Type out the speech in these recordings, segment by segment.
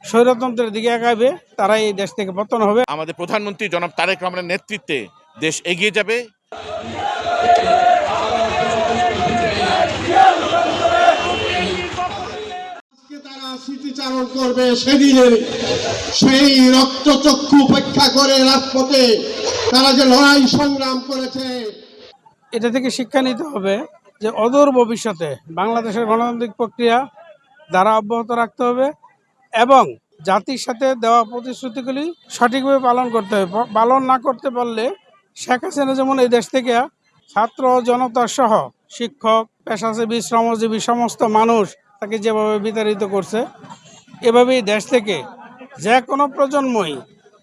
স্বৈরতন্ত্রের দিকে আগাবে, তারাই এই দেশ থেকে পতন হবে। আমাদের প্রধানমন্ত্রী জনাব তারেক রহমানের নেতৃত্বে দেশ এগিয়ে যাবে। তারা স্মৃতিচারণ করবে সেদিনের সেই রক্তচক্ষু উপেক্ষা করে রাজপথে তারা যে লড়াই সংগ্রাম করেছে। এটা থেকে শিক্ষা নিতে হবে যে অদূর ভবিষ্যতে বাংলাদেশের গণতান্ত্রিক প্রক্রিয়া দ্বারা অব্যাহত রাখতে হবে এবং জাতির সাথে দেওয়া প্রতিশ্রুতিগুলি সঠিকভাবে পালন করতে হবে। পালন না করতে পারলে শেখ হাসিনা যেমন এই দেশ থেকে ছাত্র জনতা সহ শিক্ষক, পেশাজীবী, শ্রমজীবী সমস্ত মানুষ তাকে যেভাবে বিতাড়িত করছে, এভাবেই দেশ থেকে যে কোনো প্রজন্মই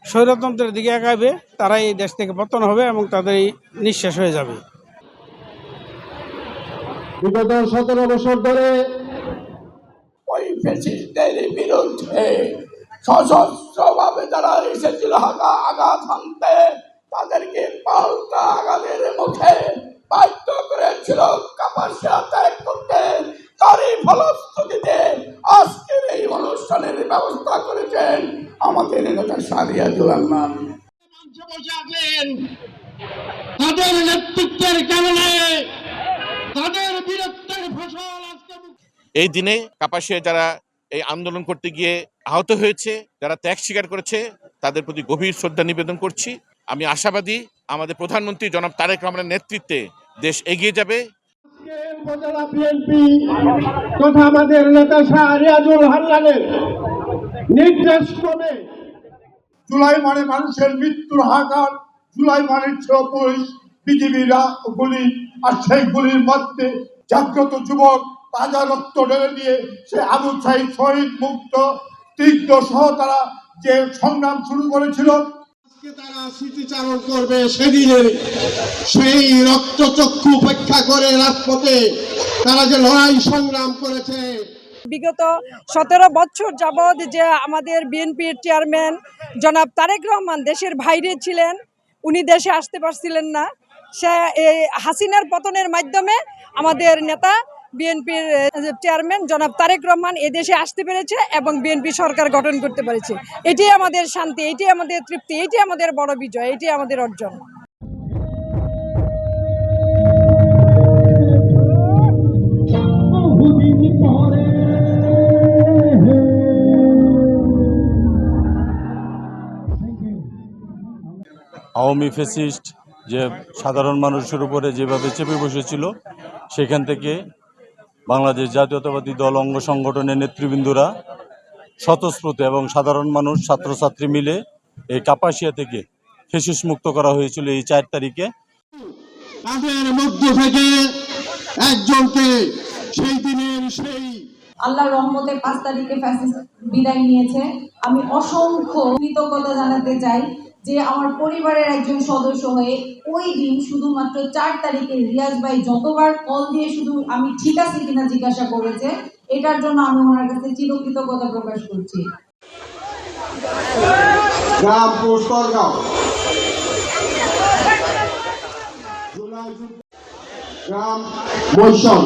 স্বৈরতন্ত্রের দিকে আগাবে, তারাই এই দেশ থেকে পতন হবে এবং তাদের নিঃশেষ হয়ে যাবে। বিগত 17 বছর ধরে ওই ফ্যাসিস্টদের বিরুদ্ধে সশস্ত্রভাবে যারা এসেছিল আঘাত হানতে, তাদেরকে পাল্টা আঘাতের মুখে বাধ্য করেছিল কাপাসিয়া ত্যাগ করতে। তারই ফলশ্রুতিতে আজকের এই অনুষ্ঠানের ব্যবস্থা করেছেন আমাদের নেতা শাহরিয়াজুল আলম। তাদের নেতৃত্বের কারণে তাদের বীরত্বের ফসল আজকে এই দিনে কাপাসিয়া যারা এই আন্দোলন করতে গিয়ে আহত হয়েছে, যারা ত্যাগ স্বীকার করেছে, তাদের প্রতি গভীর শ্রদ্ধা নিবেদন করছি। আমি আশাবাদী আমাদের প্রধানমন্ত্রী জনাব তারেক রহমানের নেতৃত্বে দেশ এগিয়ে যাবে। উপজেলা বিএনপি তথা আমাদের নেতা শাহরিয়াজুল হান্নানের নির্দেশ ক্রমে জুলাই মানে মানুষের মৃত্যুর হাহাকার, জুলাই মানে ছিল পুলিশ বিজিবিরা গুলি, আর সেই গুলির মধ্যে জাগ্রত যুবক তাজা রক্ত ঢেলে দিয়ে সে আবু সাইদ শহীদ মুক্ত তিক্ত সহ তারা যে সংগ্রাম শুরু করেছিল, তারা স্মৃতিচারণ করবে সেদিনের সেই রক্তচক্ষু উপেক্ষা করে রাজপথে তারা যে লড়াই সংগ্রাম করেছে। বিগত 17 বছর যাবৎ যে আমাদের বিএনপির চেয়ারম্যান জনাব তারেক রহমান দেশের বাইরে ছিলেন, উনি দেশে আসতে পারছিলেন না। সে এই হাসিনার পতনের মাধ্যমে আমাদের নেতা বিএনপির চেয়ারম্যান জনাব তারেক রহমান এদেশে আসতে পেরেছে এবং বিএনপি সরকার গঠন করতে পেরেছে। এটাই আমাদের শান্তি, এটাই আমাদের তৃপ্তি, এটাই আমাদের বড় বিজয়, এটাই আমাদের অর্জন। আওয়ামী ফ্যাসিস্ট যে সাধারণ মানুষের উপরে যেভাবে চেপে বসেছিল, সেখান থেকে বাংলাদেশ জাতীয়তাবাদী দল অঙ্গ সংগঠনের নেতৃবৃন্দরা স্বতঃস্ফূর্ত এবং সাধারণ মানুষ ছাত্রছাত্রী মিলে এই কাপাসিয়া থেকে ফ্যাসিস্ট মুক্ত করা হয়েছিল এই 4 তারিখে। তাদের মধ্য থেকে একজনকে সেই দিনের সেই আল্লাহর রহমতে 5 তারিখে ফ্যাসিস্ট বিদায় নিয়েছে। আমি অসংখ্য কৃতজ্ঞতা জানাতে চাই যে আমার পরিবারের একজন সদস্য হয়ে ওই দিন শুধুমাত্র 4 তারিখে রিয়াজ ভাই যতবার কল দিয়ে শুধু আমি ঠিক আছি কিনা জিজ্ঞাসা করেছে, এটার জন্য আমি ওনার কাছে চিরকৃতজ্ঞতা প্রকাশ করছি। গ্রাম পুষ্করগাঁও গ্রাম মৈশন